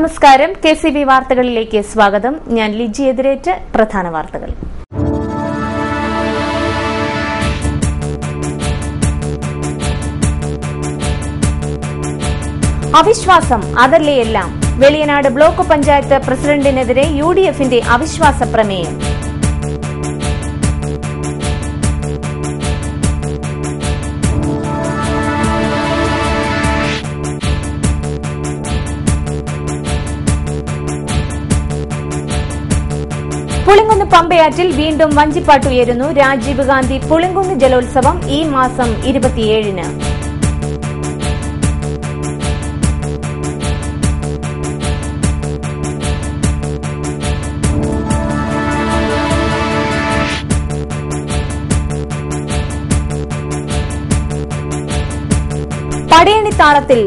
നമസ്കാരം. KCB വാർത്തകളിലേക്ക് സ്വാഗതം. ഞാൻ ലിജി എതിരേറ്റ്. പ്രധാന വാർത്തകൾ. അവിശ്വാസം അതല്ലേയെല്ലാം. വെളിയനാട് ബ്ലോക്ക് പഞ്ചായത്ത് പ്രസിഡന്റിനെതിരെ UDF-ന്റെ അവിശ്വാസ പ്രമേയം. പുളിങ്കുന്ന് പമ്പയാറ്റിൽ വീണ്ടും വഞ്ചിപ്പാട്ടുയരുന്നു. രാജീവ് ഗാന്ധി പുളിങ്കുന്ന് ജലോത്സവം ഈ മാസം 27-ന്. പടയണിത്താളത്തിൽ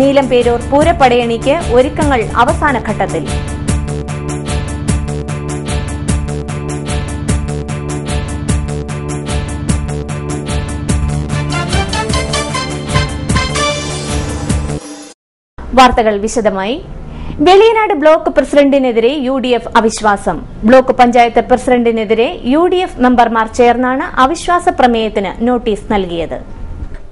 നീലംപേരൂർ പൂരപ്പടയണിക്ക് ഒരുക്കങ്ങൾ അവസാന ഘട്ടത്തിൽ. വാർത്തകൾ വിശദമായി. വെളിയനാട് ബ്ലോക്ക് പ്രസിഡന്റിനെതിരെ UDF അവിശ്വാസം. ബ്ലോക്ക് പഞ്ചായത്ത് പ്രസിഡന്റിനെതിരെ UDF മെമ്പർമാർ ചേർന്നാണ് അവിശ്വാസ പ്രമേയത്തിന് നോട്ടീസ് നൽകിയത്.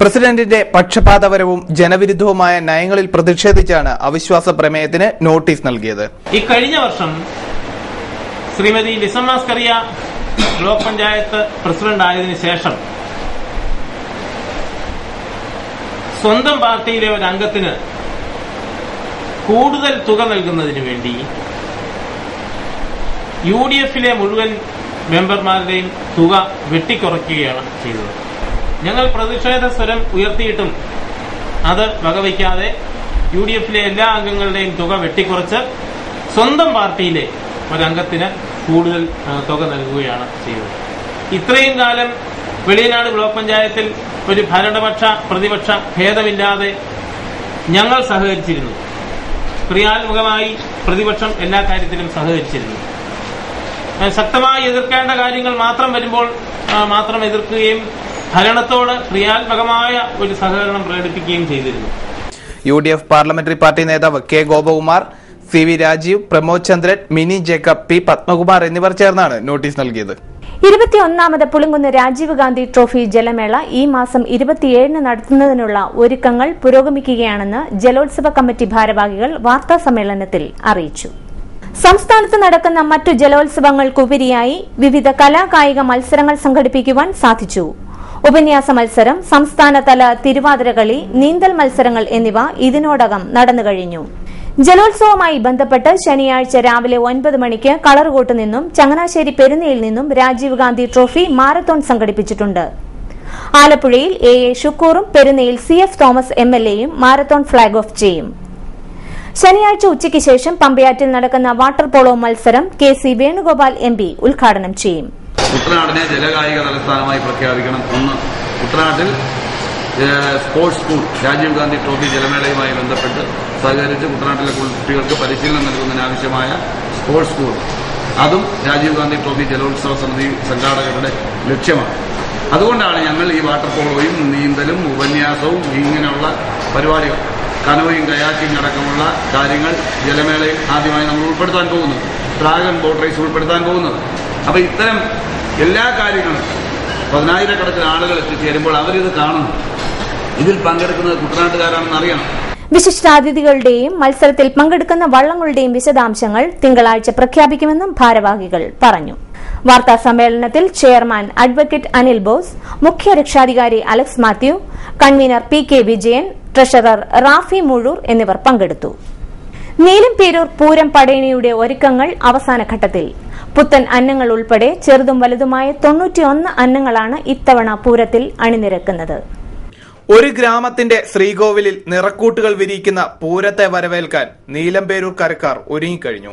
പ്രസിഡന്റിന്റെ പക്ഷപാതപരവും ജനവിരുദ്ധവുമായ നയങ്ങളിൽ പ്രതിഷേധിച്ചാണ് അവിശ്വാസ പ്രമേയത്തിന് നോട്ടീസ് നൽകിയത്. കഴിഞ്ഞ വർഷം ശ്രീമതി ലിസമ്മ സ്കറിയ ബ്ലോക്ക് പഞ്ചായത്ത് പ്രസിഡന്റ് ആയതിനു ശേഷം സ്വന്തം പാർട്ടിയിലെ ഒരു അംഗത്തിന് കൂടുതൽ തുക നൽകുന്നതിന് വേണ്ടി UDF-ലെ മുഴുവൻ മെമ്പർമാരുടെയും തുക വെട്ടിക്കുറയ്ക്കുകയാണ് ചെയ്തത്. ഞങ്ങൾ പ്രതിഷേധ സ്വരം ഉയർത്തിയിട്ടും അത് വകവയ്ക്കാതെ UDF-ലെ എല്ലാ അംഗങ്ങളുടെയും തുക വെട്ടിക്കുറച്ച് സ്വന്തം പാർട്ടിയിലെ ഒരംഗത്തിന് കൂടുതൽ തുക നൽകുകയാണ് ചെയ്തത്. ഇത്രയും കാലം വെളിയനാട് ബ്ലോക്ക് പഞ്ചായത്തിൽ ഒരു ഭരണപക്ഷ പ്രതിപക്ഷ ഭേദമില്ലാതെ ഞങ്ങൾ സഹകരിച്ചിരുന്നു. ക്രിയാത്മകമായി പ്രതിപക്ഷം എല്ലാ കാര്യത്തിലും സഹകരിച്ചിരുന്നു. ശക്തമായി എതിർക്കേണ്ട കാര്യങ്ങൾ മാത്രം വരുമ്പോൾ മാത്രം എതിർക്കുകയും ഭരണത്തോട് ക്രിയാത്മകമായ ഒരു സഹകരണം പ്രകടിപ്പിക്കുകയും ചെയ്തിരുന്നു. UDF പാർലമെന്ററി പാർട്ടി നേതാവ് K. ഗോപകുമാർ, CV രാജീവ്, പ്രമോദ് ചന്ദ്രൻ, മിനി ജേക്കബ്, P. പത്മകുമാർ എന്നിവർ ചേർന്നാണ് നോട്ടീസ് നൽകിയത്. 21ാമത് പുളിങ്കുന്ന് രാജീവ് ഗാന്ധി ട്രോഫി ജലമേള ഈ മാസം 27-ന് നടത്തുന്നതിനുള്ള ഒരുക്കങ്ങൾ പുരോഗമിക്കുകയാണെന്ന് ജലോത്സവ കമ്മിറ്റി ഭാരവാഹികൾ വാർത്താസമ്മേളനത്തിൽ അറിയിച്ചു. സംസ്ഥാനത്ത് നടക്കുന്ന മറ്റു ജലോത്സവങ്ങൾക്കുപരിയായി വിവിധ കലാകായിക മത്സരങ്ങൾ സംഘടിപ്പിക്കുവാൻ സാധിച്ചു. ഉപന്യാസ മത്സരം, സംസ്ഥാനതല തിരുവാതിരകളി, നീന്തൽ മത്സരങ്ങൾ എന്നിവ ഇതിനോടകം നടന്നുകഴിഞ്ഞു. ജലോത്സവവുമായി ബന്ധപ്പെട്ട് ശനിയാഴ്ച രാവിലെ 9 മണിക്ക് കളറുകോട്ട് നിന്നും ചങ്ങനാശ്ശേരി പെരുന്നയിൽ നിന്നും രാജീവ് ഗാന്ധി ട്രോഫി മാരത്തോൺ സംഘടിപ്പിച്ചിട്ടുണ്ട്. ആലപ്പുഴയിൽ AA ഷുക്കൂറും പെരുന്നയിൽ CF തോമസ് MLA-യും മാരത്തോൺ ഫ്ളാഗ് ഓഫ് ചെയ്യും. ശനിയാഴ്ച ഉച്ചയ്ക്ക് ശേഷം പമ്പയാറ്റിൽ നടക്കുന്ന വാട്ടർ പോളോ മത്സരം KC വേണുഗോപാൽ MP ഉദ്ഘാടനം ചെയ്യും. കുട്ടനാടിനെ ജലകായിക തലസ്ഥാനമായി പ്രഖ്യാപിക്കണം. ഒന്ന്, കുട്ടനാട്ടിൽ sports school Rajiv Gandhi trophy ജലമേളയുമായി ബന്ധപ്പെട്ട് സഹകരിച്ച് കുട്ടനാട്ടിലെ കുട്ടികൾക്ക് പരിശീലനം നൽകുന്നതിനാവശ്യമായ സ്പോർട്സ് സ്കൂൾ, അതും രാജീവ് ഗാന്ധി ട്രോഫി ജലോത്സവ സമിതി സംഘാടകരുടെ ലക്ഷ്യമാണ്. അതുകൊണ്ടാണ് ഞങ്ങൾ ഈ വാട്ടർ പോളോയും നീന്തലും ഉപന്യാസവും ഇങ്ങനെയുള്ള പരിപാടികൾ, കനോയും കയാക്കിംഗ് അടക്കമുള്ള കാര്യങ്ങൾ ജലമേളയിൽ ആദ്യമായി നമ്മൾ ഉൾപ്പെടുത്താൻ പോകുന്നത്, ഡ്രാഗൺ ബോട്ട് റേസ് ഉൾപ്പെടുത്താൻ പോകുന്നത്. അപ്പോൾ ഇത്തരം എല്ലാ കാര്യങ്ങളും 10,000-കണക്കിന് ആളുകൾ എത്തിച്ചേരുമ്പോൾ അവരിത് കാണുന്നു. ഇതിൽ പങ്കെടുക്കുന്നത് കുട്ടനാട്ടുകാരാണെന്ന് അറിയണം. വിശിഷ്ടാതിഥികളുടെയും മത്സരത്തിൽ പങ്കെടുക്കുന്ന വള്ളങ്ങളുടെയും വിശദാംശങ്ങൾ തിങ്കളാഴ്ച പ്രഖ്യാപിക്കുമെന്നും ഭാരവാഹികൾ പറഞ്ഞു. വാർത്താ സമ്മേളനത്തിൽ ചെയർമാൻ അഡ്വക്കേറ്റ് അനിൽ ബോസ്, മുഖ്യ രക്ഷാധികാരി Alex Mathew, convener PK Vijayan, treasurer Rafi Muzhoor എന്നിവർ പങ്കെടുത്തു. നീലംപേരൂർ പൂരം പടയണിയുടെ ഒരുക്കങ്ങൾ അവസാന ഘട്ടത്തിൽ. പുത്തൻ അന്നങ്ങൾ ഉൾപ്പെടെ ചെറുതും വലുതുമായ 91 അന്നങ്ങളാണ് ഇത്തവണ പൂരത്തിൽ അണിനിരക്കുന്നത്. ഒരു ഗ്രാമത്തിന്റെ ശ്രീകോവിലിൽ നിറക്കൂട്ടുകൾ വിരിയിക്കുന്ന പൂരത്തെ വരവേൽക്കാൻ നീലംപേരൂർ കരക്കാർ ഒരുങ്ങിക്കഴിഞ്ഞു.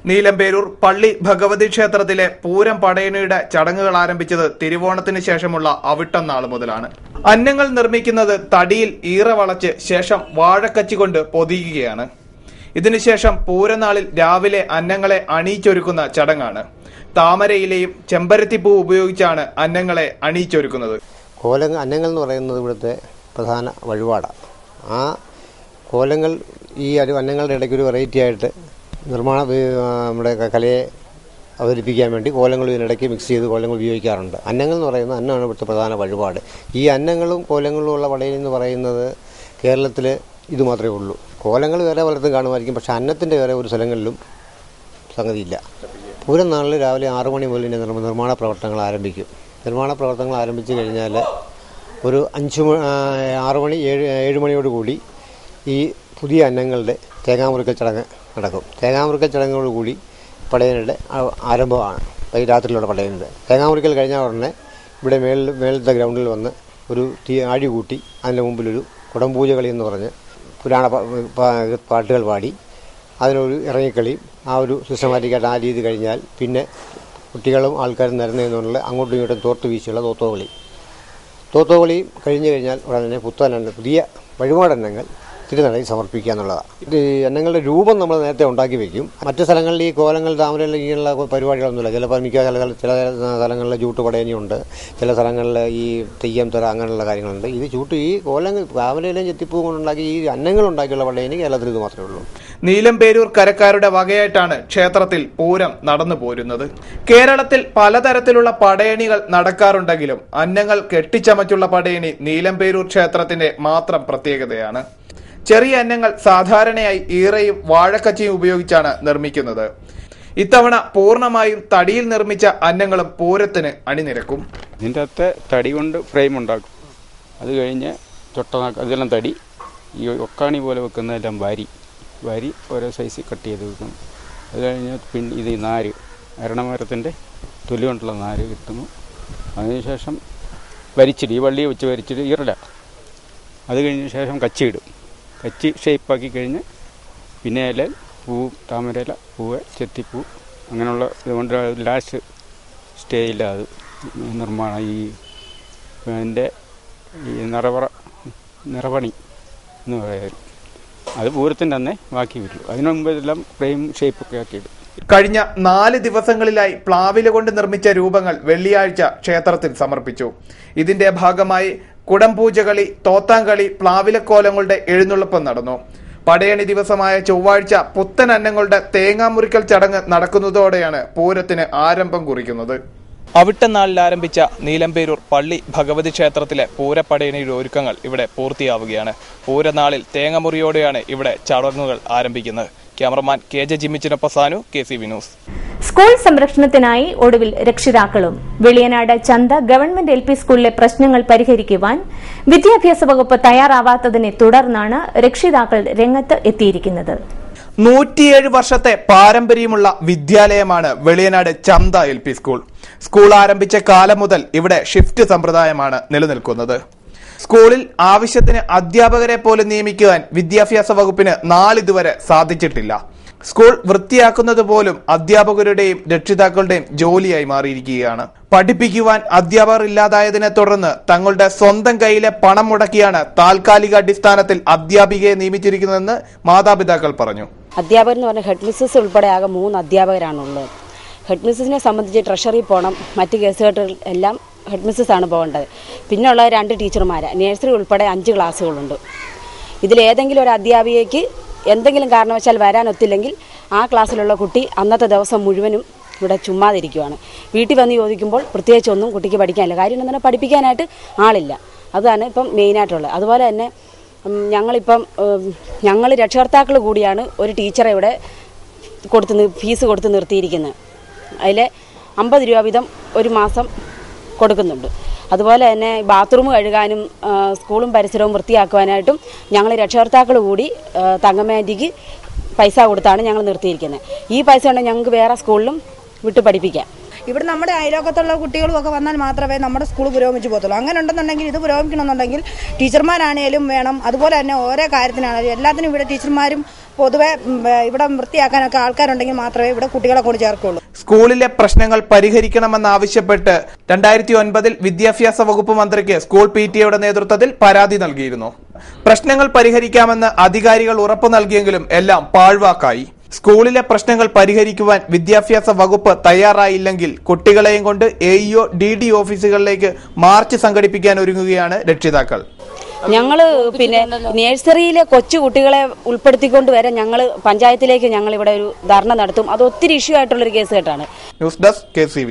നീലംപേരൂർ പള്ളി ഭഗവതി ക്ഷേത്രത്തിലെ പൂരം പടയണിയുടെ ചടങ്ങുകൾ ആരംഭിച്ചത് തിരുവോണത്തിന് ശേഷമുള്ള അവിട്ടം നാൾ മുതലാണ്. അന്നങ്ങൾ നിർമ്മിക്കുന്നത് തടിയിൽ ഈറ വളച്ച് ശേഷം വാഴക്കച്ചി കൊണ്ട് പൊതിയുകയാണ്. ഇതിനുശേഷം പൂരനാളിൽ രാവിലെ അന്നങ്ങളെ അണിയിച്ചൊരുക്കുന്ന ചടങ്ങാണ്. താമരയിലെയും ചെമ്പരത്തിപ്പൂ ഉപയോഗിച്ചാണ് അന്നങ്ങളെ അണിയിച്ചൊരുക്കുന്നത്. അന്നങ്ങൾ എന്ന് പറയുന്നത് ഇവിടുത്തെ പ്രധാന വഴിപാടാണ്. ആ കോലങ്ങൾ ഈ അന്നങ്ങളുടെ ഇടയ്ക്ക് ഒരു വെറൈറ്റി ആയിട്ട് നമ്മുടെ കലയെ അവതരിപ്പിക്കാൻ വേണ്ടി കോലങ്ങളും ഇതിനിടയ്ക്ക് മിക്സ് ചെയ്ത് കോലങ്ങൾ ഉപയോഗിക്കാറുണ്ട്. അന്നങ്ങൾ എന്ന് പറയുന്നത് അന്നമാണ് ഇവിടുത്തെ പ്രധാന വഴിപാട്. ഈ അന്നങ്ങളും കോലങ്ങളും ഉള്ള പടയണി എന്ന് പറയുന്നത് കേരളത്തിൽ ഇത് മാത്രമേ ഉള്ളൂ. കോലങ്ങൾ വേറെ പലർത്തും കാണുമായിരിക്കും, പക്ഷേ അന്നത്തിൻ്റെ വേറെ ഒരു സ്ഥലങ്ങളിലും സംഗതിയില്ല. പൂരം നാളിൽ രാവിലെ 6 മണി മുതൽ നിർമ്മാണ പ്രവർത്തനങ്ങൾ ആരംഭിക്കും. നിർമ്മാണ പ്രവർത്തനങ്ങൾ ആരംഭിച്ചു കഴിഞ്ഞാൽ ഒരു 6 മണി 7 മണിയോട് കൂടി ഈ പുതിയ അന്നങ്ങളുടെ തേങ്ങാമുറിക്കൽ ചടങ്ങ് നടക്കും. തേങ്ങാമുറിക്കൽ ചടങ്ങോടുകൂടി പടയനുടെ ആരംഭമാണ്. രാത്രിയിലുള്ള പടയനുടെ തേങ്ങാമുറിക്കൽ കഴിഞ്ഞാൽ ഉടനെ ഇവിടെ മേളത്തെ ഗ്രൗണ്ടിൽ വന്ന് ഒരു ആഴി കൂട്ടി അതിൻ്റെ മുമ്പിലൊരു കുടംപൂജ കളി എന്ന് പറഞ്ഞ് പുരാണ പാട്ടുകൾ പാടി അതിനൊരു ഇറങ്ങിക്കളിയും ആ ഒരു സിസ്റ്റമാറ്റിക്കായിട്ട് ആ രീതി കഴിഞ്ഞാൽ പിന്നെ കുട്ടികളും ആൾക്കാരും നിരന്നതിനുള്ള അങ്ങോട്ടും ഇങ്ങോട്ടും തോർത്ത് വീശിയുള്ള തോത്തോകളി കഴിഞ്ഞു കഴിഞ്ഞാൽ ഉടനെ തന്നെ പുതിയ വഴിപാടന്നങ്ങൾ തിരുനടയിൽ സമർപ്പിക്കുക എന്നുള്ളതാണ്. ഇത് അന്നങ്ങളുടെ രൂപം നമ്മൾ നേരത്തെ ഉണ്ടാക്കി വയ്ക്കും. മറ്റു സ്ഥലങ്ങളിൽ ഈ കോലങ്ങൾ താമരയിൽ ഇങ്ങനെയുള്ള പരിപാടികളൊന്നുമില്ല. ചില സ്ഥലങ്ങളിൽ ജൂട്ട് പടയണിയുണ്ട്, ചില സ്ഥലങ്ങളിൽ ഈ തെയ്യം തറ അങ്ങനെയുള്ള കാര്യങ്ങളുണ്ട്. ഇത് ഈ കോലങ്ങൾ താമരയിലും ചെത്തിപ്പൂ കൊണ്ടുണ്ടാക്കി ഈ അന്നങ്ങൾ ഉണ്ടാക്കിയുള്ള പടയണി കേരളത്തിൽ ഇത് മാത്രമേ ഉള്ളൂ. നീലംപേരൂർ കരക്കാരുടെ വകയായിട്ടാണ് ക്ഷേത്രത്തിൽ പൂരം നടന്നു പോരുന്നത്. കേരളത്തിൽ പലതരത്തിലുള്ള പടയണികൾ നടക്കാറുണ്ടെങ്കിലും അന്നങ്ങൾ കെട്ടിച്ചമച്ചുള്ള പടയണി നീലംപേരൂർ ക്ഷേത്രത്തിന്റെ മാത്രം പ്രത്യേകതയാണ്. ചെറിയ അന്നങ്ങൾ സാധാരണയായി ഈറയും വാഴക്കച്ചിയും ഉപയോഗിച്ചാണ് നിർമ്മിക്കുന്നത്. ഇത്തവണ പൂർണ്ണമായും തടിയിൽ നിർമ്മിച്ച അന്നങ്ങളും പൂരത്തിന് അണിനിരക്കും. ഇതിൻ്റെ അകത്ത് തടി കൊണ്ട് ഫ്രെയിം ഉണ്ടാക്കും. അത് കഴിഞ്ഞ് അതെല്ലാം തടി, ഈ ഒക്കാണി പോലെ വെക്കുന്നതെല്ലാം വാരി ഓരോ സൈസിൽ കട്ട് ചെയ്ത് വെക്കും. അത് കഴിഞ്ഞ് പിന്നെ ഇത് നാര്, അരണമരത്തിൻ്റെ തൊലി കൊണ്ടുള്ള നാര് കിട്ടുന്നു. അതിനുശേഷം വരിച്ചിട്ട് ഈ വള്ളിയെ വെച്ച് വരിച്ചിട്ട് ഈറല. അത് കഴിഞ്ഞ ശേഷം കച്ചിയിടും. കച്ചി ഷേപ്പാക്കി കഴിഞ്ഞ് പിന്നെ ഇല, പൂവ്, താമരയില, പൂവ്, ചെത്തിപ്പൂ അങ്ങനെയുള്ള ഇതുകൊണ്ട് ലാസ്റ്റ് സ്റ്റേജിൽ അത് നിർമ്മാണം ഈ അതിൻ്റെ ഈ നിറപണി എന്ന് പറയുന്നത് അത് പൂരത്തിൻ്റെ തന്നെ ബാക്കി വരുള്ളൂ. അതിനു മുമ്പ് ഇതെല്ലാം ഫ്രെയിം ഷേപ്പൊക്കെ ആക്കിയിടും. കഴിഞ്ഞ 4 ദിവസങ്ങളിലായി പ്ലാവില കൊണ്ട് നിർമ്മിച്ച രൂപങ്ങൾ വെള്ളിയാഴ്ച ക്ഷേത്രത്തിൽ സമർപ്പിച്ചു. ഇതിന്റെ ഭാഗമായി കുടംപൂജകളി, തോത്താങ്കളി, പ്ലാവിലക്കോലങ്ങളുടെ എഴുന്നള്ളിപ്പ് നടന്നു. പടയണി ദിവസമായ ചൊവ്വാഴ്ച പുത്തൻ അന്നങ്ങളുടെ തേങ്ങാമുറിക്കൽ ചടങ്ങ് നടക്കുന്നതോടെയാണ് പൂരത്തിന് ആരംഭം കുറിക്കുന്നത്. അവിട്ടനാളിൽ ആരംഭിച്ച നീലംപേരൂർ പള്ളി ഭഗവതി ക്ഷേത്രത്തിലെ പൂരപ്പടയണിയുടെ ഒരുക്കങ്ങൾ ഇവിടെ പൂർത്തിയാവുകയാണ്. പൂരനാളിൽ തേങ്ങമുറിയോടെയാണ് ഇവിടെ ചടങ്ങുകൾ ആരംഭിക്കുന്നത്. ക്യാമറമാൻ KJ ജിമ്മിച്ചിനൊപ്പം സാനു, KCV ന്യൂസ്. സ്കൂൾ സംരക്ഷണത്തിനായി ഒടുവിൽ രക്ഷിതാക്കളും. വെളിയനാട് ചന്ത ഗവൺമെന്റ് LP സ്കൂളിലെ പ്രശ്നങ്ങൾ പരിഹരിക്കുവാൻ വിദ്യാഭ്യാസ വകുപ്പ് തയ്യാറാവാത്തതിനെ തുടർന്നാണ് രക്ഷിതാക്കൾ രംഗത്ത് എത്തിയിരിക്കുന്നത്. 107 വർഷത്തെ പാരമ്പര്യമുള്ള വിദ്യാലയമാണ് വെളിയനാട് ചന്ത LP സ്കൂൾ. സ്കൂൾ ആരംഭിച്ച കാലം മുതൽ ഇവിടെ ഷിഫ്റ്റ് സമ്പ്രദായമാണ് നിലനിൽക്കുന്നത്. സ്കൂളിൽ ആവശ്യത്തിന് അധ്യാപകരെ പോലും നിയമിക്കുവാൻ വിദ്യാഭ്യാസ വകുപ്പിന് ഇതുവരെ സാധിച്ചിട്ടില്ല. സ്കൂൾ വൃത്തിയാക്കുന്നത് പോലും അധ്യാപകരുടെയും രക്ഷിതാക്കളുടെയും ജോലിയായി മാറിയിരിക്കുകയാണ്. പഠിപ്പിക്കുവാൻ അധ്യാപകർ ഇല്ലാതായതിനെ തുടർന്ന് തങ്ങളുടെ സ്വന്തം കയ്യിലെ പണം മുടക്കിയാണ് താൽക്കാലിക അടിസ്ഥാനത്തിൽ അധ്യാപികയെ നിയമിച്ചിരിക്കുന്നതെന്ന് മാതാപിതാക്കൾ പറഞ്ഞു. അധ്യാപകർ എന്ന് പറഞ്ഞാൽ ഹെഡ് മിസ്സസ് ഉൾപ്പെടെ ആകെ 3 അധ്യാപകരാണുള്ളത്. ഹെഡ് മിസ്സസിനെ സംബന്ധിച്ച് ട്രഷറി പോകണം, മറ്റ് കേസുകെട്ടുകൾ എല്ലാം ഹെഡ് മിസ്സസ് ആണ് പോകേണ്ടത്. പിന്നെയുള്ള 2 ടീച്ചർമാർ, നഴ്സറി ഉൾപ്പെടെ 5 ക്ലാസ്സുകളുണ്ട്. ഇതിലേതെങ്കിലും ഒരു അധ്യാപികയ്ക്ക് എന്തെങ്കിലും കാരണവശാൽ വരാനൊത്തില്ലെങ്കിൽ ആ ക്ലാസ്സിലുള്ള കുട്ടി അന്നത്തെ ദിവസം മുഴുവനും ഇവിടെ ചുമ്മാതിരിക്കുവാണ്. വീട്ടിൽ വന്ന് ചോദിക്കുമ്പോൾ പ്രത്യേകിച്ചൊന്നും കുട്ടിക്ക് പഠിക്കാനില്ല. കാര്യം എന്താണ്, പഠിപ്പിക്കാനായിട്ട് ആളില്ല. അതാണ് ഇപ്പം മെയിനായിട്ടുള്ളത്. അതുപോലെ തന്നെ ഞങ്ങൾ രക്ഷകർത്താക്കൾ കൂടിയാണ് ഒരു ടീച്ചറെ ഇവിടെ ഫീസ് കൊടുത്ത് നിർത്തിയിരിക്കുന്നത്. അതിൽ 50 രൂപ വീതം ഒരു മാസം കൊടുക്കുന്നുണ്ട്. അതുപോലെ തന്നെ ബാത്റൂം കഴുകാനും സ്കൂളും പരിസരവും വൃത്തിയാക്കുവാനായിട്ടും ഞങ്ങൾ രക്ഷകർത്താക്കൾ കൂടി തങ്കമ്മേൻ്റിക്ക് പൈസ കൊടുത്താണ് ഞങ്ങൾ നിർത്തിയിരിക്കുന്നത്. ഈ പൈസ കൊണ്ട് ഞങ്ങൾക്ക് വേറെ സ്കൂളിലും വിട്ട് പഠിപ്പിക്കാം. ഇവിടെ നമ്മുടെ അയലോക്കത്തുള്ള കുട്ടികളും ഒക്കെ വന്നാൽ മാത്രമേ നമ്മുടെ സ്കൂൾ പുരോഗമിച്ച് പോകത്തുള്ളൂ. അങ്ങനെ ഉണ്ടെന്നുണ്ടെങ്കിൽ ഇത് പുരോഗമിക്കണമെന്നുണ്ടെങ്കിൽ ടീച്ചർമാരാണേലും വേണം. അതുപോലെ തന്നെ ഓരോ കാര്യത്തിനാണെങ്കിലും എല്ലാത്തിനും ഇവിടെ ടീച്ചർമാരും പൊതുവെ ഇവിടെ വൃത്തിയാക്കാനൊക്കെ ആൾക്കാരുണ്ടെങ്കിൽ മാത്രമേ ഇവിടെ കുട്ടികളെ കൊണ്ട് ചേർക്കുള്ളൂ. സ്കൂളിലെ പ്രശ്നങ്ങൾ പരിഹരിക്കണമെന്നാവശ്യപ്പെട്ട് 2009 വിദ്യാഭ്യാസ വകുപ്പ് മന്ത്രിക്ക് സ്കൂൾ PTA നേതൃത്വത്തിൽ പരാതി നൽകിയിരുന്നു. പ്രശ്നങ്ങൾ പരിഹരിക്കാമെന്ന് അധികാരികൾ ഉറപ്പു നൽകിയെങ്കിലും എല്ലാം പാഴ്വാക്കായി. സ്കൂളിലെ പ്രശ്നങ്ങൾ പരിഹരിക്കുവാൻ വിദ്യാഭ്യാസ വകുപ്പ് തയ്യാറായില്ലെങ്കിൽ കുട്ടികളെയും കൊണ്ട് AEO DD ഓഫീസുകളിലേക്ക് മാർച്ച് സംഘടിപ്പിക്കാൻ ഒരുങ്ങുകയാണ് രക്ഷിതാക്കൾ. ഞങ്ങൾ പിന്നെ നഴ്സറിയിലെ കൊച്ചു കുട്ടികളെ ഉൾപ്പെടുത്തിക്കൊണ്ട് വരെ ഞങ്ങൾ പഞ്ചായത്തിലേക്ക് ഞങ്ങൾ ഇവിടെ ഒരു ധർണ നടത്തും. അത് ഒത്തിരി ഇഷ്യൂ ആയിട്ടുള്ളൊരു കേസ് കേട്ടാണ്. News desk KCV.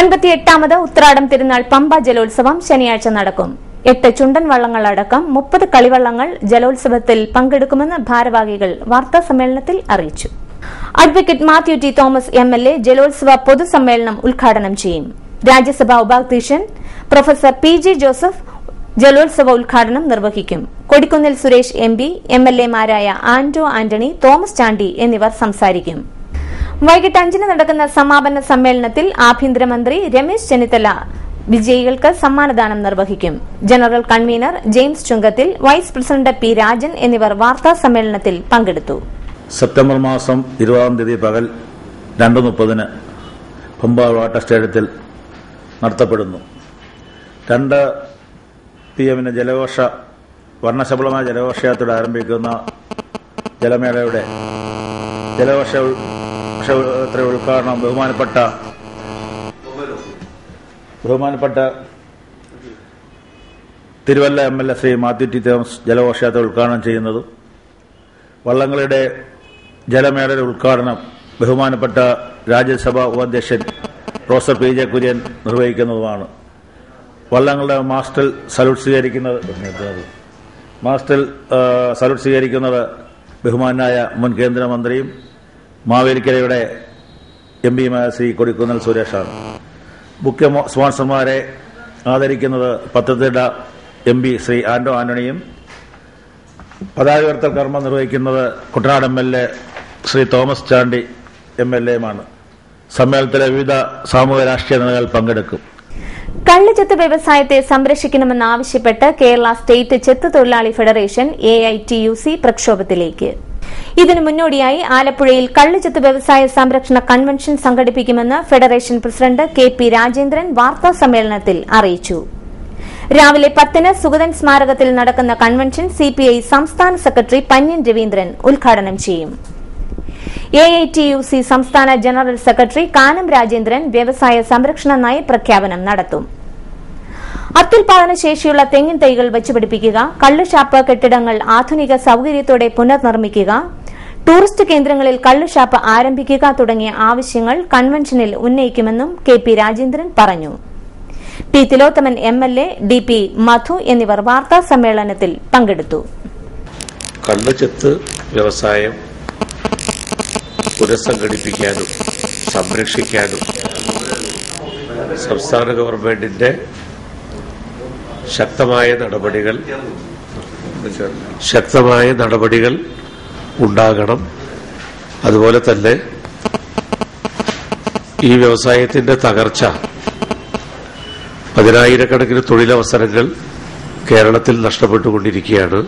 58ാമത് ഉത്രാടം തിരുനാൾ പമ്പ ജലോത്സവം ശനിയാഴ്ച നടക്കും. 8 ചുണ്ടൻ വള്ളങ്ങളടക്കം 30 കളിവള്ളങ്ങൾ ജലോത്സവത്തിൽ പങ്കെടുക്കുമെന്ന് ഭാരവാഹികൾ വാർത്താസമ്മേളനത്തിൽ അറിയിച്ചു. Advocate Mathew T Thomas MLA ജലോത്സവ പൊതുസമ്മേളനം ഉദ്ഘാടനം ചെയ്യും. രാജ്യസഭാ ഉപാധ്യക്ഷൻ പ്രൊഫസർ PG ജോസഫ് ജലോത്സവ ഉദ്ഘാടനം നിർവഹിക്കും. കൊടിക്കുന്നിൽ സുരേഷ് MP, MLAമാരായ ആന്റോ ആന്റണി, തോമസ് ചാണ്ടി എന്നിവർ സംസാരിക്കും. വൈകിട്ട് 5 നടക്കുന്ന സമാപന സമ്മേളനത്തിൽ ആഭ്യന്തരമന്ത്രി രമേശ് ചെന്നിത്തല വിജയികൾക്ക് സമ്മാനദാനം നിർവഹിക്കും. ജനറൽ കൺവീനർ ജെയിംസ് ചുങ്കത്തിൽ, വൈസ് പ്രസിഡന്റ് P രാജൻ എന്നിവർ വാർത്താ സമ്മേളനത്തിൽ പങ്കെടുത്തു. സെപ്റ്റംബർ മാസം 20-ാം തീയതി പകൽ 2:30 പമ്പ വാട്ടർ സ്റ്റേഡിയത്തിൽ നടത്തപ്പെടുന്നു. 2 PM വർണ്ണശബളമായ ജലഘോഷയാത്രയോടെ ആരംഭിക്കുന്ന ജലമേളയുടെ ജലഘോഷയാത്ര ഉദ്ഘാടനം ബഹുമാനപ്പെട്ട Thiruvalla MLA Shri Mathew T Thomas ജലഘോഷയാത്ര ഉദ്ഘാടനം ചെയ്യുന്നതും വള്ളങ്ങളുടെ ജലമേളയുടെ ഉദ്ഘാടനം ബഹുമാനപ്പെട്ട രാജ്യസഭാ ഉപാധ്യക്ഷൻ പ്രൊഫസർ PJ കുര്യൻ നിർവഹിക്കുന്നതുമാണ്. വള്ളങ്ങളുടെ മാസ്റ്റൽ സല്യൂട്ട് സ്വീകരിക്കുന്നത് ബഹുമാനായ മുൻ കേന്ദ്രമന്ത്രിയും മാവേലിക്കരയുടെ MPയുമായ ശ്രീ കൊടിക്കുന്നിൽ സുരേഷാണ്. മുഖ്യ സ്പോൺസർമാരെ ആദരിക്കുന്നത് പത്തനംതിട്ട MP ശ്രീ ആന്റോ ആന്റണിയും പതാക ഉയർത്തൽ കർമ്മം നിർവഹിക്കുന്നത് കുട്ടനാട് MLA ശ്രീ തോമസ് ചാണ്ടി MLAയുമാണ്. സമ്മേളനത്തിലെ വിവിധ സാമൂഹ്യ രാഷ്ട്രീയ നേതാക്കൾ പങ്കെടുക്കും. കള്ളുചെത്ത് വ്യവസായത്തെ സംരക്ഷിക്കണമെന്നാവശ്യപ്പെട്ട് കേരള സ്റ്റേറ്റ് ചെത്ത് തൊഴിലാളി ഫെഡറേഷൻ AITUC പ്രക്ഷോഭത്തിലേക്ക്. ഇതിനു മുന്നോടിയായി ആലപ്പുഴയിൽ കള്ളുചെത്ത് വ്യവസായ സംരക്ഷണ കൺവെൻഷൻ സംഘടിപ്പിക്കുമെന്ന് ഫെഡറേഷൻ പ്രസിഡന്റ് KP രാജേന്ദ്രൻ വാർത്താ സമ്മേളനത്തിൽ അറിയിച്ചു. രാവിലെ 10 സുഗതൻ സ്മാരകത്തിൽ നടക്കുന്ന കൺവെൻഷൻ CPI സംസ്ഥാന സെക്രട്ടറി പന്ന്യൻ രവീന്ദ്രൻ ഉദ്ഘാടനം ചെയ്യും. AITUC സംസ്ഥാന ജനറൽ സെക്രട്ടറി കാനം രാജേന്ദ്രൻ വ്യവസായ സംരക്ഷണ നയ പ്രഖ്യാപനം നടത്തും. അത്യുൽപാദന ശേഷിയുള്ള തെങ്ങിൻ തൈകൾ വച്ചുപിടിപ്പിക്കുക, കള്ളുഷാപ്പ് കെട്ടിടങ്ങൾ ആധുനിക സൌകര്യത്തോടെ പുനർനിർമ്മിക്കുക, ടൂറിസ്റ്റ് കേന്ദ്രങ്ങളിൽ കള്ളുഷാപ്പ് ആരംഭിക്കുക തുടങ്ങിയ ആവശ്യങ്ങൾ കൺവെൻഷനിൽ ഉന്നയിക്കുമെന്നും KP രാജേന്ദ്രൻ പറഞ്ഞു. P തിലോത്തമൻ MLA, DP മധു എന്നിവർ വാർത്താ സമ്മേളനത്തിൽ പങ്കെടുത്തു. കള്ളുചെത്ത് വ്യവസായം പുനഃസംഘടിപ്പിക്കാനും സംരക്ഷിക്കാനും സംസ്ഥാന ഗവൺമെന്റിന്റെ ശക്തമായ നടപടികൾ ഉണ്ടാകണം. അതുപോലെ തന്നെ ഈ വ്യവസായത്തിന്റെ തകർച്ച 10,000-കണക്കിന് തൊഴിലവസരങ്ങൾ കേരളത്തിൽ നഷ്ടപ്പെട്ടുകൊണ്ടിരിക്കുകയാണ്.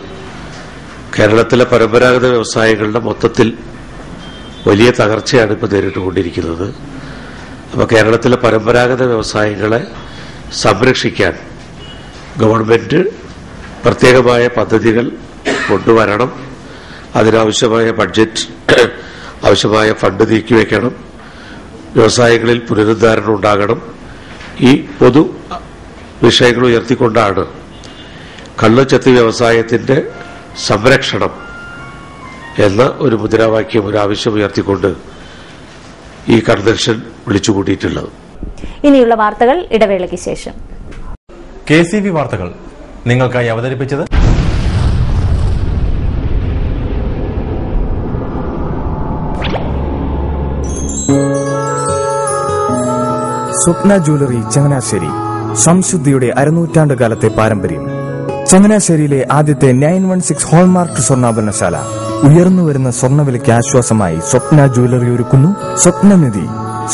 കേരളത്തിലെ പരമ്പരാഗത വ്യവസായങ്ങളുടെ മൊത്തത്തിൽ വലിയ തകർച്ചയാണ് ഇപ്പോൾ നേരിട്ടുകൊണ്ടിരിക്കുന്നത്. അപ്പോൾ കേരളത്തിലെ പരമ്പരാഗത വ്യവസായങ്ങളെ സംരക്ഷിക്കാൻ ഗവൺമെന്റ് പ്രത്യേകമായ പദ്ധതികൾ കൊണ്ടുവരണം. അതിനാവശ്യമായ ബഡ്ജറ്റ്, ആവശ്യമായ ഫണ്ട് നീക്കിവെക്കണം. വ്യവസായങ്ങളിൽ പുനരുദ്ധാരണം ഉണ്ടാകണം. ഈ പൊതു വിഷയങ്ങൾ ഉയർത്തിക്കൊണ്ടാണ് കള്ളുചെത്ത് വ്യവസായത്തിന്റെ സംരക്ഷണം എന്ന ഒരു മുദ്രാവാക്യം, ഒരു ആവശ്യം ഉയർത്തിക്കൊണ്ട് ഈ കൺവെൻഷൻ വിളിച്ചുകൂട്ടിയിട്ടുള്ളത്. ഇനിയുള്ള വാർത്തകൾ ഇടവേളയ്ക്ക് ശേഷം. KCV വാർത്തകൾ നിങ്ങൾക്കായി അവതരിപ്പിച്ചത് സ്വപ്ന ജ്വല്ലറി ചങ്ങനാശ്ശേരി. സംശുദ്ധിയുടെ അരനൂറ്റാണ്ട് കാലത്തെ പാരമ്പര്യം. ചങ്ങനാശ്ശേരിയിലെ ആദ്യത്തെ 916 ഹോൾമാർക്ക് സ്വർണ്ണാഭരണശാല. ഉയർന്നുവരുന്ന സ്വർണ്ണവിലയ്ക്ക് ആശ്വാസമായി സ്വപ്ന ജ്വല്ലറി ഒരുക്കുന്നു സ്വപ്നനിധി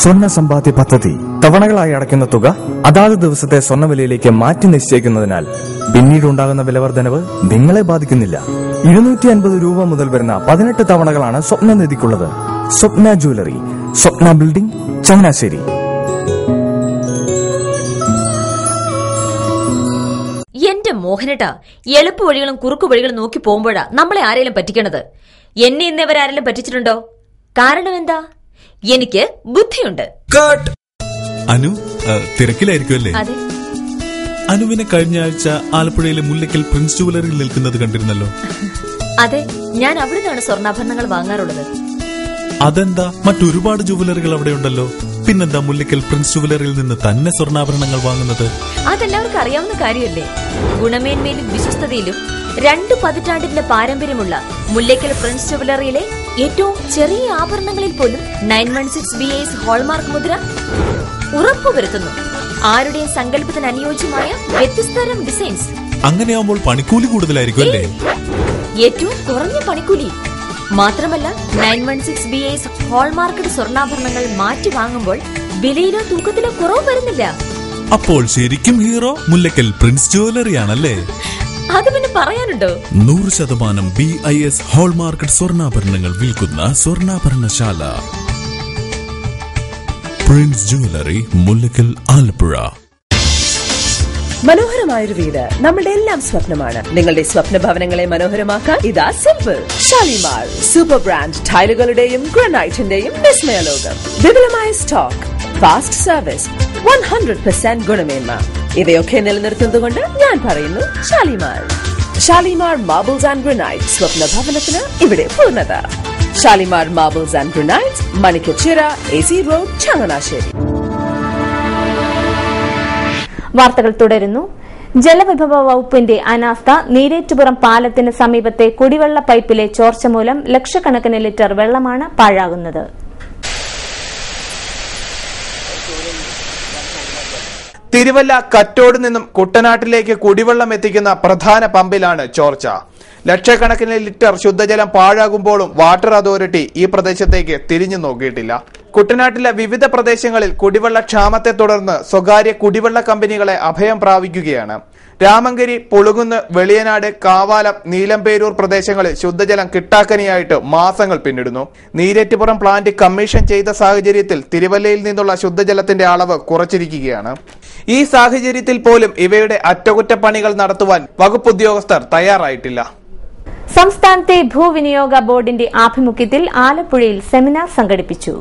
സ്വർണ്ണ സമ്പാദ്യ പദ്ധതി. തവണകളായി അടയ്ക്കുന്ന തുക അതാത് ദിവസത്തെ സ്വർണ്ണവിലയിലേക്ക് മാറ്റി നിശ്ചയിക്കുന്നതിനാൽ പിന്നീടുണ്ടാകുന്ന വിലവർദ്ധനവ് നിങ്ങളെ ബാധിക്കുന്നില്ല. 250 രൂപ മുതൽ വരുന്ന 18 തവണകളാണ് സ്വപ്നനിധിക്കുള്ളത്. സ്വപ്ന ജ്വല്ലറി, സ്വപ്ന ബിൽഡിംഗ്, ചങ്ങനാശ്ശേരി. എന്റെ മോഹനേട്ടാ, എളുപ്പ വഴികളും കുറുക്കു വഴികളും നോക്കി പോകുമ്പോഴാ നമ്മളെ ആരെങ്കിലും പറ്റിക്കണത്. എന്നെ ഇന്നവരാരെങ്കിലും പറ്റിച്ചിട്ടുണ്ടോ? കാരണം എന്താ? എനിക്ക് ബുദ്ധിയുണ്ട്. അനു തിരക്കിലായിരിക്കുമല്ലേ? അതെ. അനുവിനെ കഴിഞ്ഞ ആഴ്ച ആലപ്പുഴയിലെ മുല്ലയ്ക്കൽ പ്രിൻസ് ജുവലറിയിൽ നിൽക്കുന്നത് കണ്ടിരുന്നല്ലോ. അതെ, ഞാൻ അവിടെ നിന്നാണ് സ്വർണ്ണാഭരണങ്ങൾ വാങ്ങാറുള്ളത്. അതെന്താ, മറ്റൊരുപാട് ജുവലറികൾ അവിടെ ഉണ്ടല്ലോ, പിന്നെന്താ മുല്ലയ്ക്കൽ പ്രിൻസ് ജുവലറിയിൽ നിന്ന് തന്നെ സ്വർണ്ണാഭരണങ്ങൾ വാങ്ങുന്നത്? അതെല്ലാവർക്കും അറിയാവുന്ന കാര്യമല്ലേ. ഗുണമേന്മയിലും വിശ്വസ്തതയിലും 2 പതിറ്റാണ്ടിന്റെ പാരമ്പര്യമുള്ള മുല്ലയ്ക്കൽ പ്രിൻസ് ജുവലറിയിലെ ഏറ്റവും ചെറിയ ആഭരണങ്ങളിൽ പോലും 916 BIS ഹോൾമാർക്ക് മുദ്ര ഉറപ്പുവരുത്തുന്നു. ആരുടെയും സങ്കല്പത്തിന് അനുയോജ്യമായ വ്യത്യസ്തതരം ഡിസൈൻസ്. അങ്ങനെയാവുമ്പോൾ പണിക്കൂലി കൂടുതലായിരിക്കും അല്ലേ? ഏറ്റവും കുറഞ്ഞ പണിക്കൂലി മാത്രമല്ല, 916 BIS ഹോൾമാർക്കഡ് സ്വർണ്ണാഭരണങ്ങൾ മാറ്റി വാങ്ങുമ്പോൾ വിലയിലോ തൂക്കത്തിലോ കുറവ് വരുന്നില്ല. അപ്പോൾ ശരിക്കും ഹീറോ മുല്ലയ്ക്കൽ പ്രിൻസ് ജുവലറി ആണല്ലേ? അത് പിന്നെ പറയാനുണ്ടോ? 100% BIS ഹോൾമാർക്കഡ് സ്വർണ്ണാഭരണങ്ങൾ വിൽക്കുന്ന സ്വർണ്ണാഭരണശാല പ്രിൻസ് ജുവലറി, മുല്ലയ്ക്കൽ, ആലപ്പുഴ. മനോഹരമായൊരു വീട് നമ്മുടെ എല്ലാം സ്വപ്നമാണ്. നിങ്ങളുടെ സ്വപ്ന ഭവനങ്ങളെ മനോഹരമാക്കാൻ ഇതാ സിമ്പിൾ. ഷാലിമാർ സൂപ്പർ ബ്രാൻഡ് ടൈലുകളുടെയും ഗ്രാനൈറ്റിന്റെയും വിസ്മയ ലോകം. വിപുലമായ സ്റ്റോക്ക്, ഫാസ്റ്റ് സർവീസ്, 100% ഗുണമേന്മ, ഇവയൊക്കെ നിലനിർത്തുന്നതുകൊണ്ട് ഞാൻ പറയുന്നു Shalimar. Shalimar marbles and granite. സ്വപ്ന ഭവനത്തിന് ഇവിടെ പൂർണ്ണത. Shalimar marbles and granite, Manikkachira, AC road, Changanassery. വാർത്തകൾ തുടരുന്നു. ജലവിഭവ വകുപ്പിന്റെ അനാസ്ഥ. നീരേറ്റുപുറം പാലത്തിന് സമീപത്തെ കുടിവെള്ള പൈപ്പിലെ ചോർച്ച മൂലം ലക്ഷക്കണക്കിന് ലിറ്റർ വെള്ളമാണ് പാഴാകുന്നത്. തിരുവല്ല കറ്റോട് നിന്നും കുട്ടനാട്ടിലേക്ക് കുടിവെള്ളം എത്തിക്കുന്ന പ്രധാന പമ്പിലാണ് ചോർച്ച. ലക്ഷക്കണക്കിന് ലിറ്റർ ശുദ്ധജലം പാഴാകുമ്പോഴും വാട്ടർ അതോറിറ്റി ഈ പ്രദേശത്തേക്ക് തിരിഞ്ഞു നോക്കിയിട്ടില്ല. കുട്ടനാട്ടിലെ വിവിധ പ്രദേശങ്ങളിൽ കുടിവെള്ള ക്ഷാമത്തെ തുടർന്ന് സ്വകാര്യ കുടിവെള്ള കമ്പനികളെ അഭയം പ്രാപിക്കുകയാണ്. രാമങ്കരി, പുളുകുന്ന്, വെളിയനാട്, കാവാലം, നീലംപേരൂർ പ്രദേശങ്ങളിൽ ശുദ്ധജലം കിട്ടാക്കനിയായിട്ട് മാസങ്ങൾ പിന്നിടുന്നു. നീരേറ്റുപുറം പ്ലാന്റ് കമ്മീഷൻ ചെയ്ത സാഹചര്യത്തിൽ തിരുവല്ലയിൽ നിന്നുള്ള ശുദ്ധജലത്തിന്റെ അളവ് കുറച്ചിരിക്കുകയാണ്. ഈ സാഹചര്യത്തിൽ പോലും ഇവയുടെ അറ്റകുറ്റപ്പണികൾ നടത്തുവാൻ വകുപ്പ് ഉദ്യോഗസ്ഥർ തയ്യാറായിട്ടില്ല. സംസ്ഥാനത്തെ ഭൂവിനിയോഗ ബോർഡിന്റെ ആഭിമുഖ്യത്തിൽ ആലപ്പുഴയിൽ സെമിനാർ സംഘടിപ്പിച്ചു.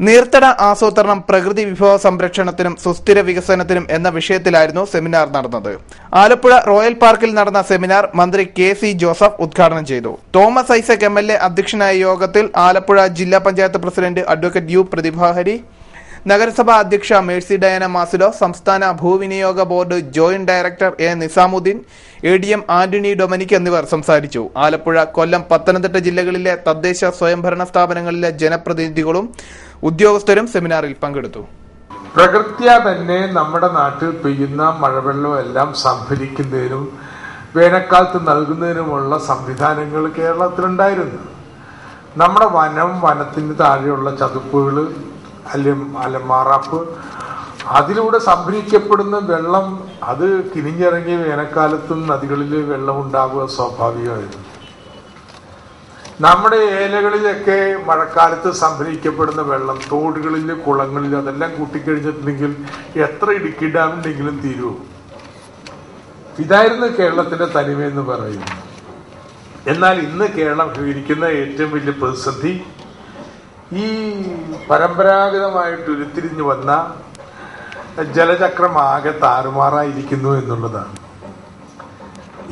നീർത്തട ആസൂത്രണം, പ്രകൃതി വിഭവ സംരക്ഷണത്തിനും സുസ്ഥിര വികസനത്തിനും എന്ന വിഷയത്തിലായിരുന്നു സെമിനാർ നടന്നത്. ആലപ്പുഴ റോയൽ പാർക്കിൽ നടന്ന സെമിനാർ മന്ത്രി KC ജോസഫ് ഉദ്ഘാടനം ചെയ്തു. തോമസ് ഐസക് MLA അധ്യക്ഷനായ യോഗത്തിൽ ആലപ്പുഴ ജില്ലാ panchayat president advocate U Prathibha Hari, നഗരസഭാ അധ്യക്ഷ മേഴ്സി ഡയാന മാസിലോ, സംസ്ഥാന ഭൂവിനിയോഗ board joint director A Nizamuddin, ADM Antony Dominic എന്നിവർ സംസാരിച്ചു. ആലപ്പുഴ, കൊല്ലം, പത്തനംതിട്ട ജില്ലകളിലെ തദ്ദേശ സ്വയംഭരണ സ്ഥാപനങ്ങളിലെ ജനപ്രതിനിധികളും ഉദ്യോഗസ്ഥരും സെമിനാറിൽ പങ്കെടുത്തു. പ്രകൃത്യാ തന്നെ നമ്മുടെ നാട്ടിൽ പെയ്യുന്ന മഴവെള്ളം എല്ലാം സംഭരിക്കുന്നതിനും വേനൽക്കാലത്ത് നൽകുന്നതിനുമുള്ള സംവിധാനങ്ങൾ കേരളത്തിലുണ്ടായിരുന്നു. നമ്മുടെ വനത്തിന് താഴെയുള്ള ചതുപ്പുകൾ, അലമാറാപ്പ്, അതിലൂടെ സംഭരിക്കപ്പെടുന്ന വെള്ളം അത് കിനിഞ്ഞിറങ്ങിയ വേനൽക്കാലത്തും നദികളിൽ വെള്ളം ഉണ്ടാവുക സ്വാഭാവികമായിരുന്നു. നമ്മുടെ ഏലകളിലൊക്കെ മഴക്കാലത്ത് സംഭരിക്കപ്പെടുന്ന വെള്ളം തോടുകളിൽ, കുളങ്ങളിൽ അതെല്ലാം കൂട്ടിക്കഴിഞ്ഞിട്ടുണ്ടെങ്കിൽ എത്ര ഇടുക്കി ഡാമുണ്ടെങ്കിലും തീരുമോ? ഇതായിരുന്നു കേരളത്തിന്റെ തനിമയെന്ന് പറയുന്നത്. എന്നാൽ ഇന്ന് കേരളം അഭിമുഖീകരിക്കുന്ന ഏറ്റവും വലിയ പ്രതിസന്ധി ഈ പരമ്പരാഗതമായിട്ട് ഉരുത്തിരിഞ്ഞു വന്ന ജലചക്രം ആകെ താറുമാറായിരിക്കുന്നു എന്നുള്ളതാണ്.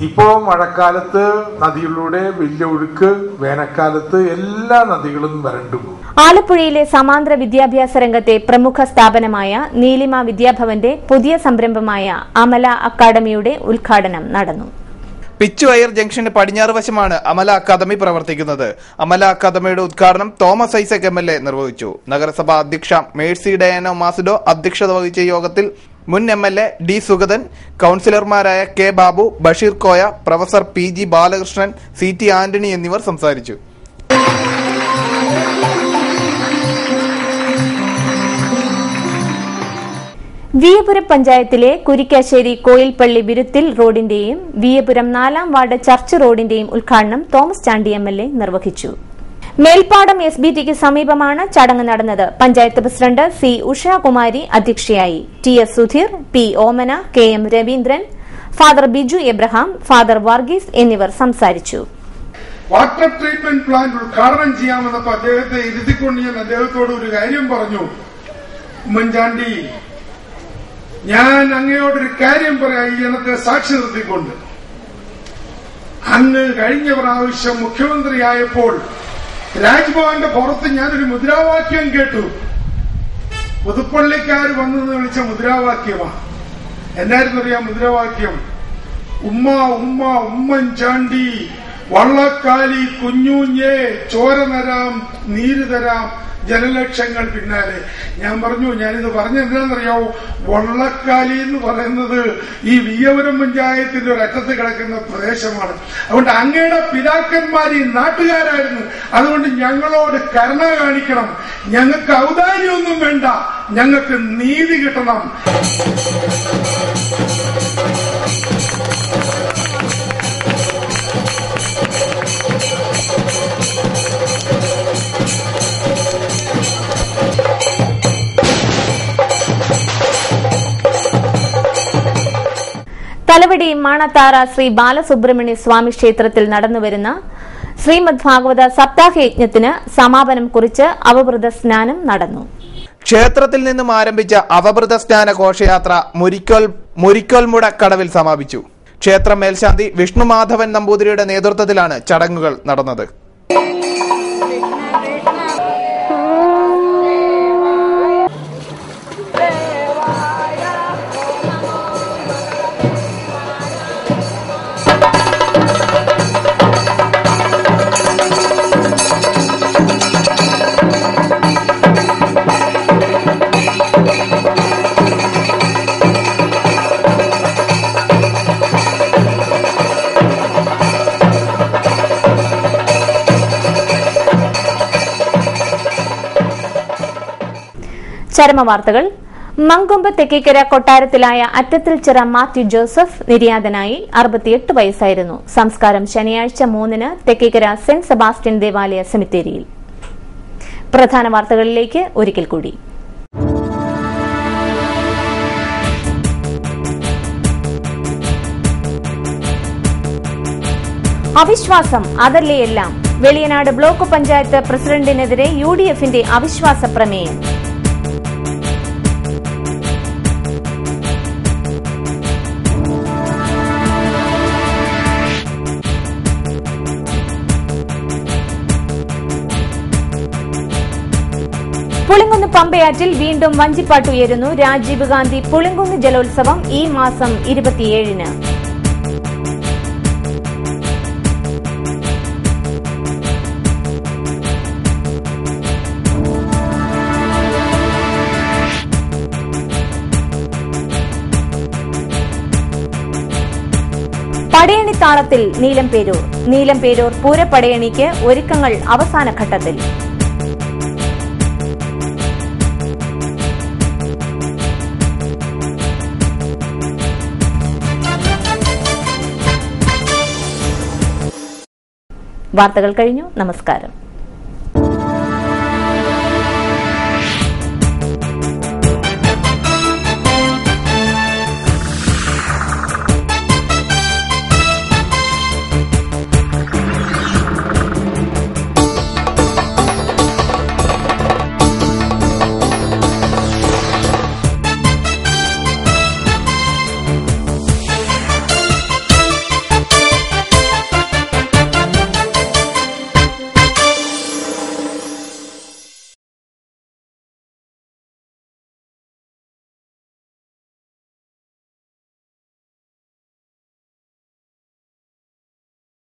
ഇപ്പോ മഴക്കാലത്ത് നദികളിലൂടെ വലിയ ഒഴുക്ക്, വേനൽക്കാലത്ത് എല്ലാ നദികളും വരണ്ടുപോകും. ആലപ്പുഴയിലെ സമാന്തര വിദ്യാഭ്യാസ രംഗത്തെ പ്രമുഖ സ്ഥാപനമായ നീലിമ വിദ്യാഭവന്റെ പുതിയ സംരംഭമായ അമല അക്കാദമിയുടെ ഉദ്ഘാടനം നടന്നു. പിച്ചുവയർ ജംഗ്ഷന് പടിഞ്ഞാറ് വശമാണ് അമല അക്കാദമി പ്രവർത്തിക്കുന്നത്. അമല അക്കാദമിയുടെ ഉദ്ഘാടനം തോമസ് ഐസക് MLA നിർവഹിച്ചു. നഗരസഭാ അധ്യക്ഷ മേഴ്സി ഡയാന മാസിഡോ അധ്യക്ഷത വഹിച്ച യോഗത്തിൽ മുൻ MLA D സുഗതൻ, കൌൺസിലർമാരായ K Babu, Basheer Koya, professor PG Balakrishnan, CT Antony എന്നിവർ സംസാരിച്ചു. വിയപുരം പഞ്ചായത്തിലെ കുരിക്കാശ്ശേരി കോയിൽപ്പള്ളി വിരുത്തിൽ റോഡിന്റെയും വിയപുരം 4-ാം വാർഡ് ചർച്ച് റോഡിന്റെയും ഉദ്ഘാടനം തോമസ് ചാണ്ടി MLA നിർവഹിച്ചു. മേൽപ്പാടം SBTക്ക് സമീപമാണ് ചടങ്ങ് നടന്നത്. പഞ്ചായത്ത് പ്രസിഡന്റ് C ഉഷാകുമാരി അധ്യക്ഷയായി. TS Sudheer, P Omana, KM Raveendran, father Biju Abraham, father Varghese എന്നിവർ സംസാരിച്ചു. വാട്ടർ ട്രീറ്റ്മെന്റ് പ്ലാന്റ് ഉദ്ഘാടനം ചെയ്യാമെന്നപ്പോൾ അദ്ദേഹത്തെ ഇരുത്തിക്കൊണ്ട് ഞാൻ അദ്ദേഹത്തോട് ഒരു കാര്യം പറഞ്ഞു. ഉമ്മൻചാണ്ടി, ഞാൻ അങ്ങയോടൊരു കാര്യം പറയാം, ഈ ജനത്തെ സാക്ഷി നിർത്തിക്കൊണ്ട്. അങ്ങ് കഴിഞ്ഞ പ്രാവശ്യം മുഖ്യമന്ത്രിയായപ്പോൾ രാജ്ഭവന്റെ പുറത്ത് ഞാനൊരു മുദ്രാവാക്യം കേട്ടു. പുതുപ്പള്ളിക്കാർ വന്നെന്ന് വിളിച്ച മുദ്രാവാക്യമാണ്. എന്നായിരുന്നു അറിയാം മുദ്രാവാക്യം? ഉമ്മ ഉമ്മ ഉമ്മൻചാണ്ടി, വള്ളക്കാലി കുഞ്ഞൂഞ്ഞേ, ചോര തരാം നീര് തരാം, ജനലക്ഷങ്ങൾ പിന്നാലെ. ഞാൻ പറഞ്ഞു, ഞാനിത് പറഞ്ഞെന്താണെന്നറിയാവോ? വള്ളക്കാലി എന്ന് പറയുന്നത് ഈ വിയ്യപുരം പഞ്ചായത്തിന്റെ ഒരു അറ്റത്ത് കിടക്കുന്ന പ്രദേശമാണ്. അതുകൊണ്ട് അങ്ങയുടെ പിതാക്കന്മാർ ഈ നാട്ടുകാരായിരുന്നു. അതുകൊണ്ട് ഞങ്ങളോട് കരുണ കാണിക്കണം. ഞങ്ങൾക്ക് ഔദാര്യമൊന്നും വേണ്ട, ഞങ്ങൾക്ക് നീതി കിട്ടണം. തലവടി മാണത്താറ ശ്രീ ബാലസുബ്രഹ്മണ്യ സ്വാമി ക്ഷേത്രത്തിൽ നടന്നുവരുന്ന ശ്രീമദ് ഭാഗവത സപ്താഹ യജ്ഞത്തിന് സമാപനം കുറിച്ച് അവഭൃത സ്നാനം നടന്നു. ക്ഷേത്രത്തിൽ നിന്നും ആരംഭിച്ച അവഭൃത സ്നാന ഘോഷയാത്ര മുരിക്കോൽമുടക്കടവിൽ സമാപിച്ചു. ക്ഷേത്ര മേൽശാന്തി വിഷ്ണുമാധവൻ നമ്പൂതിരിയുടെ നേതൃത്വത്തിലാണ് ചടങ്ങുകൾ നടന്നത്. ചരമവാർത്തകൾ. മങ്കൊമ്പ് തെക്കേക്കര കൊട്ടാരത്തിലായ അറ്റത്തിൽ ചിറ മാത്യു ജോസഫ് നിര്യാതനായി. 68 വയസ്സായിരുന്നു. സംസ്കാരം ശനിയാഴ്ച 3 തെക്കേക്കര സെന്റ് സെബാസ്റ്റ്യൻ ദേവാലയ സെമിത്തേരിയിൽ. പ്രധാന വാർത്തകളിലേക്ക് ഒരിക്കൽ കൂടി. അവിശ്വാസം അതല്ലേ എല്ലാം. വെളിയനാട് ബ്ലോക്ക് പഞ്ചായത്ത് പ്രസിഡന്റിനെതിരെ UDFന്റെ അവിശ്വാസ പ്രമേയം. പുളിങ്കുന്ന് പമ്പയാറ്റിൽ വീണ്ടും വഞ്ചിപ്പാട്ടുയരുന്നു. രാജീവ് ഗാന്ധി പുളിങ്കുന്ന് ജലോത്സവം ഈ മാസം 27-ന്. പടയണിത്താളത്തിൽ നീലംപേരൂർ പൂരപ്പടയണിക്ക് ഒരുക്കങ്ങൾ അവസാന ഘട്ടത്തിൽ. വാർത്തകൾ കഴിഞ്ഞു. നമസ്കാരം.